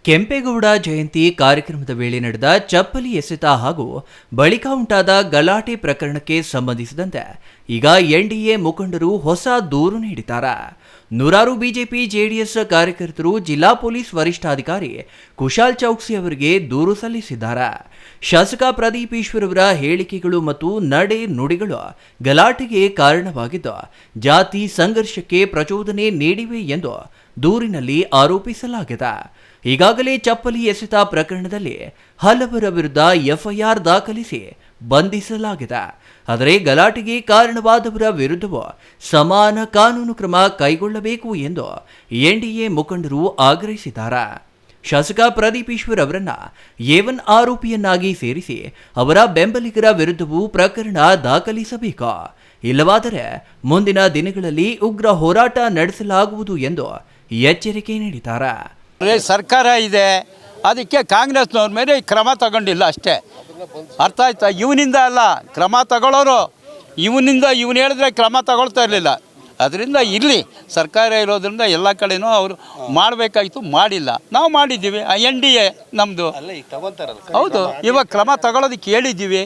ಕೆಂಪೇಗೌಡ ಜಯಂತಿ ಕಾರ್ಯಕ್ರಮದ ವೇಳೆ ನಡೆದ ಚಪ್ಪಲಿ ಎಸೆತ ಹಾಗೂ ಬಳಿಕ ಉಂಟಾದ ಗಲಾಟೆ ಪ್ರಕರಣಕ್ಕೆ ಸಂಬಂಧಿಸಿದಂತೆ ಈಗ ಎನ್ಡಿಎ ಮುಖಂಡರು ಹೊಸ ದೂರು ನೀಡಿದ್ದಾರೆ. ನೂರಾರು ಬಿಜೆಪಿ ಜೆಡಿಎಸ್ ಕಾರ್ಯಕರ್ತರು ಜಿಲ್ಲಾ ಪೊಲೀಸ್ ವರಿಷ್ಠಾಧಿಕಾರಿ ಕುಶಾಲ್ ಚೌಕ್ಸಿ ಅವರಿಗೆ ದೂರು ಸಲ್ಲಿಸಿದ್ದಾರೆ. ಶಾಸಕ ಪ್ರದೀಪ್ ಈಶ್ವರ್ ಅವರ ಹೇಳಿಕೆಗಳು ಮತ್ತು ನಡೆ ನುಡಿಗಳು ಗಲಾಟೆಗೆ ಕಾರಣವಾಗಿದ್ದು ಜಾತಿ ಸಂಘರ್ಷಕ್ಕೆ ಪ್ರಚೋದನೆ ನೀಡಿವೆ ಎಂದು ದೂರಿನಲ್ಲಿ ಆರೋಪಿಸಲಾಗಿದೆ. ಈಗಾಗಲೇ ಚಪ್ಪಲಿ ಎಸೆತ ಪ್ರಕರಣದಲ್ಲಿ ಹಲವರ ವಿರುದ್ಧ ಎಫ್ಐಆರ್ ದಾಖಲಿಸಿ ಬಂಧಿಸಲಾಗಿದೆ. ಆದರೆ ಗಲಾಟೆಗೆ ಕಾರಣವಾದವರ ವಿರುದ್ಧವೂ ಸಮಾನ ಕಾನೂನು ಕ್ರಮ ಕೈಗೊಳ್ಳಬೇಕು ಎಂದು ಎನ್ಡಿಎ ಮುಖಂಡರು ಆಗ್ರಹಿಸಿದ್ದಾರೆ. ಶಾಸಕ ಪ್ರದೀಪ್ ಈಶ್ವರ್ ಅವರನ್ನ A1 ಆರೋಪಿಯನ್ನಾಗಿ ಸೇರಿಸಿ ಅವರ ಬೆಂಬಲಿಗರ ವಿರುದ್ಧವೂ ಪ್ರಕರಣ ದಾಖಲಿಸಬೇಕು. ಇಲ್ಲವಾದರೆ ಮುಂದಿನ ದಿನಗಳಲ್ಲಿ ಉಗ್ರ ಹೋರಾಟ ನಡೆಸಲಾಗುವುದು ಎಂದು ಎಚ್ಚರಿಕೆ ನೀಡಿದ್ದಾರೆ. ಸರ್ಕಾರ ಇದೆ, ಅದಕ್ಕೆ ಕಾಂಗ್ರೆಸ್ನವ್ರ ಮೇಲೆ ಕ್ರಮ ತಗೊಂಡಿಲ್ಲ ಅಷ್ಟೇ. ಅರ್ಥ ಆಯ್ತಾ? ಇವನಿಂದ ಅಲ್ಲ ಕ್ರಮ ತಗೊಳ್ಳೋರು, ಇವನಿಂದ ಇವನು ಹೇಳಿದ್ರೆ ಕ್ರಮ ತಗೊಳ್ತಾ ಇರಲಿಲ್ಲ. ಅದರಿಂದ ಇಲ್ಲಿ ಸರ್ಕಾರ ಇರೋದ್ರಿಂದ ಎಲ್ಲ ಕಡೆನೂ ಅವರು ಮಾಡಬೇಕಾಗಿತ್ತು, ಮಾಡಿಲ್ಲ. ನಾವು ಮಾಡಿದ್ದೀವಿ, NDA ನಮ್ಮದು. ಹೌದು, ಇವಾಗ ಕ್ರಮ ತಗೊಳ್ಳೋದಕ್ಕೆ ಹೇಳಿದ್ದೀವಿ.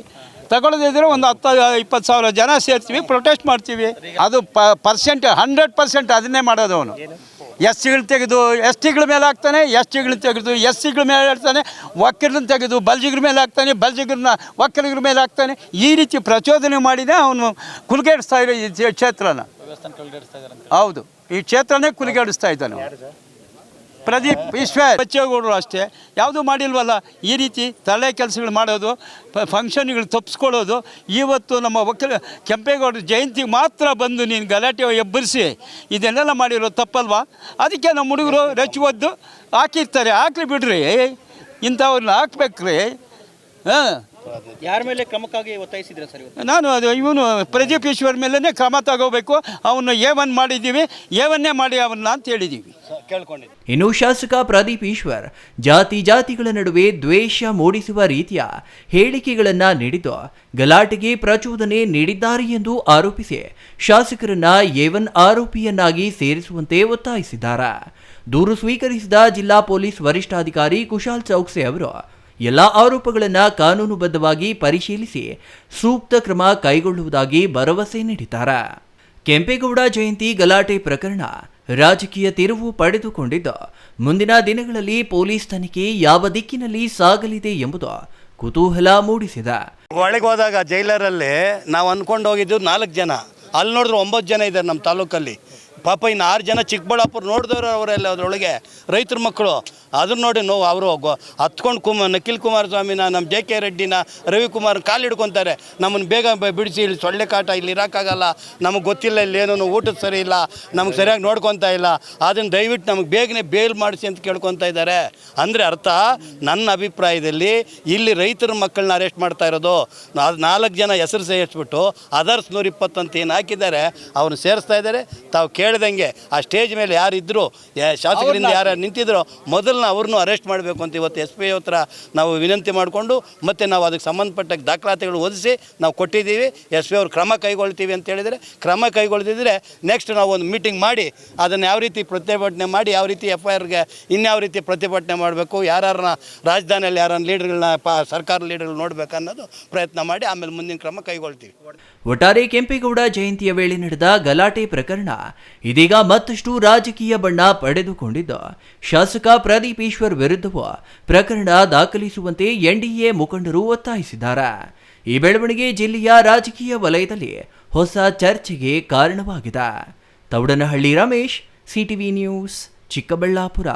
ತಗೊಳ್ಳೋದಿದ್ರೆ ಒಂದು 10-20 ಸಾವಿರ ಜನ ಸೇರ್ತೀವಿ, ಪ್ರೊಟೆಸ್ಟ್ ಮಾಡ್ತೀವಿ. ಅದು 100% ಅದನ್ನೇ ಮಾಡೋದು. ಅವನು SCಗಳು ತೆಗೆದು STಗಳ ಮೇಲೆ ಹಾಕ್ತಾನೆ, STಗಳು ತೆಗೆದು SCಗಳ ಮೇಲೆ ಹೇಳ್ತಾನೆ, ಒಕ್ಕಲಿನ ತೆಗೆದು ಬಲ್ಜಿಗ್ರ ಮೇಲೆ ಹಾಕ್ತಾನೆ, ಬಲ್ಜಿಗ್ರನ್ನ ಒಕ್ಕಲಿಗರ ಮೇಲೆ ಹಾಕ್ತಾನೆ. ಈ ರೀತಿ ಪ್ರಚೋದನೆ ಮಾಡಿದೆ ಅವನು. ಕುಲುಗೇಡಿಸ್ತಾ ಇರೋ ಈ ಕ್ಷೇತ್ರನ. ಹೌದು, ಈ ಕ್ಷೇತ್ರನೇ ಕುಲುಗೇಡಿಸ್ತಾ ಇದ್ದಾನೆ ಪ್ರದೀಪ್ ಈಶ್ವರ್. ಬಚ್ಚೇಗೌಡರು ಅಷ್ಟೇ, ಯಾವುದೂ ಮಾಡಿಲ್ವಲ್ಲ. ಈ ರೀತಿ ತಲೆ ಕೆಲಸಗಳು ಮಾಡೋದು, ಫಂಕ್ಷನ್ಗಳು ತಪ್ಪಿಸ್ಕೊಳ್ಳೋದು. ಇವತ್ತು ನಮ್ಮ ಕೆಂಪೇಗೌಡರ ಜಯಂತಿಗೆ ಮಾತ್ರ ಬಂದು ನೀನು ಗಲಾಟೆ ಎಬ್ಬರಿಸಿ ಇದನ್ನೆಲ್ಲ ಮಾಡಿರೋ ತಪ್ಪಲ್ವಾ? ಅದಕ್ಕೆ ನಮ್ಮ ಹುಡುಗರು ಒದ್ದು ಹಾಕಿರ್ತಾರೆ. ಹಾಕ್ಲಿ ಬಿಡ್ರಿ, ಇಂಥವ್ರನ್ನ ಹಾಕ್ಬೇಕ್ರಿ. ಹಾಂ, ಯಾರ ಮೇಲೆ ಕ್ರಮಕ್ಕಾಗಿ ಒತ್ತಾಯಿಸಿದ್ರೆ ಸರ್? ನಾನು ಇವನು ಪ್ರದೀಪ್ ಈಶ್ವರ್ ಮೇಲೇ ಕ್ರಮ ತಗೋಬೇಕು. ಅವನು A1 ಮಾಡಿದ್ದೀವಿ, A1 ಮಾಡಿ ಅವನ್ನ ಅಂತ ಹೇಳಿದ್ದೀವಿ, ಕೇಳ್ಕೊಂಡಿದ್ದೀವಿ. ಇನ್ನು ಶಾಸಕ ಪ್ರದೀಪ್ ಈಶ್ವರ್ ಜಾತಿಗಳ ನಡುವೆ ದ್ವೇಷ ಮೂಡಿಸುವ ರೀತಿಯ ಹೇಳಿಕೆಗಳನ್ನ ನೀಡಿದ್ದು ಗಲಾಟೆಗೆ ಪ್ರಚೋದನೆ ನೀಡಿದ್ದಾರೆ ಎಂದು ಆರೋಪಿಸಿ ಶಾಸಕರನ್ನ A1 ಆರೋಪಿಯನ್ನಾಗಿ ಸೇರಿಸುವಂತೆ ಒತ್ತಾಯಿಸಿದ್ದಾರೆ. ದೂರು ಸ್ವೀಕರಿಸಿದ ಜಿಲ್ಲಾ ಪೊಲೀಸ್ ವರಿಷ್ಠಾಧಿಕಾರಿ ಕುಶಾಲ್ ಚೌಕ್ಸಿ ಅವರು ಎಲ್ಲ ಆರೋಪಗಳನ್ನು ಕಾನೂನುಬದ್ಧವಾಗಿ ಪರಿಶೀಲಿಸಿ ಸೂಕ್ತ ಕ್ರಮ ಕೈಗೊಳ್ಳುವುದಾಗಿ ಭರವಸೆ ನೀಡಿದ್ದಾರೆ. ಕೆಂಪೇಗೌಡ ಜಯಂತಿ ಗಲಾಟೆ ಪ್ರಕರಣ ರಾಜಕೀಯ ತಿರುವು ಪಡೆದುಕೊಂಡಿದ್ದು ಮುಂದಿನ ದಿನಗಳಲ್ಲಿ ಪೊಲೀಸ್ ತನಿಖೆ ಯಾವ ದಿಕ್ಕಿನಲ್ಲಿ ಸಾಗಲಿದೆ ಎಂಬುದು ಕುತೂಹಲ ಮೂಡಿಸಿದೆ. ಒಳಗೆ ಹೋದಾಗ ಜೈಲರಲ್ಲಿ ನಾವು ಅಂದ್ಕೊಂಡು ಹೋಗಿದ್ದು 4 ಜನ, ಅಲ್ಲಿ ನೋಡಿದ್ರೆ 9 ಜನ ಇದ್ದಾರೆ ನಮ್ಮ ತಾಲೂಕಲ್ಲಿ. ಪಾಪ ಇನ್ನು 6 ಜನ ಚಿಕ್ಕಬಳ್ಳಾಪುರ ನೋಡಿದವರು ಅವರೆಲ್ಲ ಅದರೊಳಗೆ ರೈತರ ಮಕ್ಕಳು. ಅದನ್ನ ನೋಡಿ ನೋವು. ಅವರು ಹತ್ಕೊಂಡು ನಿಖಿಲ್ ಕುಮಾರಸ್ವಾಮಿನ, ನಮ್ಮ JK ರೆಡ್ಡಿನ, ರವಿಕುಮಾರ್ ಕಾಲು ಹಿಡ್ಕೊತಾರೆ. ನಮ್ಮನ್ನು ಬೇಗ ಬಿಡಿಸಿ, ಇಲ್ಲಿ ಸೊಳ್ಳೆ ಕಾಟ, ಇಲ್ಲಿ ಇರೋಕ್ಕಾಗಲ್ಲ, ನಮಗೆ ಗೊತ್ತಿಲ್ಲ, ಇಲ್ಲೇನೋ ಊಟದ ಸರಿ ಇಲ್ಲ, ನಮಗೆ ಸರಿಯಾಗಿ ನೋಡ್ಕೊತಾ ಇಲ್ಲ, ಅದನ್ನು ದಯವಿಟ್ಟು ನಮಗೆ ಬೇಗನೆ ಬೇಲ್ ಮಾಡಿಸಿ ಅಂತ ಕೇಳ್ಕೊತಾ ಇದ್ದಾರೆ. ಅಂದರೆ ಅರ್ಥ, ನನ್ನ ಅಭಿಪ್ರಾಯದಲ್ಲಿ ಇಲ್ಲಿ ರೈತರ ಮಕ್ಕಳನ್ನ ಅರೆಸ್ಟ್ ಮಾಡ್ತಾ ಇರೋದು. 4 ಜನ ಹೆಸರು ಸೇರಿಸ್ಬಿಟ್ಟು ಅದರ್ಸ್ 120 ಅಂತ ಏನು ಹಾಕಿದ್ದಾರೆ ಅವ್ರನ್ನ ಸೇರಿಸ್ತಾ ಇದ್ದಾರೆ. ತಾವು ಕೇಳಿದಂಗೆ ಆ ಸ್ಟೇಜ್ ಮೇಲೆ ಯಾರಿದ್ದರು, ಶಾಸಕರಿಂದ ಯಾರು ನಿಂತಿದ್ರು, ಮೊದಲು ಅವ್ರನ್ನೂ ಅರೆಸ್ಟ್ ಮಾಡಬೇಕು ಅಂತ ಇವತ್ತು SP ಹತ್ರ ನಾವು ವಿನಂತಿ ಮಾಡಿಕೊಂಡು, ಮತ್ತು ನಾವು ಅದಕ್ಕೆ ಸಂಬಂಧಪಟ್ಟ ದಾಖಲಾತಿಗಳು ಓದಿಸಿ ನಾವು ಕೊಟ್ಟಿದ್ದೀವಿ. SP ಅವರು ಕ್ರಮ ಕೈಗೊಳ್ತೀವಿ ಅಂತ ಹೇಳಿದರೆ, ಕ್ರಮ ಕೈಗೊಳ್ದಿದ್ರೆ ನೆಕ್ಸ್ಟ್ ನಾವು ಒಂದು ಮೀಟಿಂಗ್ ಮಾಡಿ ಅದನ್ನು ಯಾವ ರೀತಿ ಪ್ರತಿಭಟನೆ ಮಾಡಿ, ಯಾವ ರೀತಿ FIRಗೆ ಇನ್ಯಾವ ರೀತಿ ಪ್ರತಿಭಟನೆ ಮಾಡಬೇಕು, ಯಾರನ್ನ ರಾಜಧಾನಿಯಲ್ಲಿ ಯಾರನ್ನ ಲೀಡರ್ಗಳನ್ನ ಸರ್ಕಾರ ಲೀಡರ್ಗಳು ನೋಡಬೇಕು ಅನ್ನೋದು ಪ್ರಯತ್ನ ಮಾಡಿ ಆಮೇಲೆ ಮುಂದಿನ ಕ್ರಮ ಕೈಗೊಳ್ತೀವಿ. ಒಟ್ಟಾರೆ ಕೆಂಪೇಗೌಡ ಜಯಂತಿಯ ವೇಳೆ ನಡೆದ ಗಲಾಟೆ ಪ್ರಕರಣ ಇದೀಗ ಮತ್ತಷ್ಟು ರಾಜಕೀಯ ಬಣ್ಣ ಪಡೆದುಕೊಂಡಿದ್ದು ಶಾಸಕ ಪ್ರದೀಪ್ ಈಶ್ವರ್ ವಿರುದ್ಧವೂ ಪ್ರಕರಣ ದಾಖಲಿಸುವಂತೆ NDA ಮುಖಂಡರು ಒತ್ತಾಯಿಸಿದ್ದಾರೆ. ಈ ಬೆಳವಣಿಗೆ ಜಿಲ್ಲೆಯ ರಾಜಕೀಯ ವಲಯದಲ್ಲಿ ಹೊಸ ಚರ್ಚೆಗೆ ಕಾರಣವಾಗಿದೆ. Thoudanahalli Ramesh, CTV news, Chikkaballapur.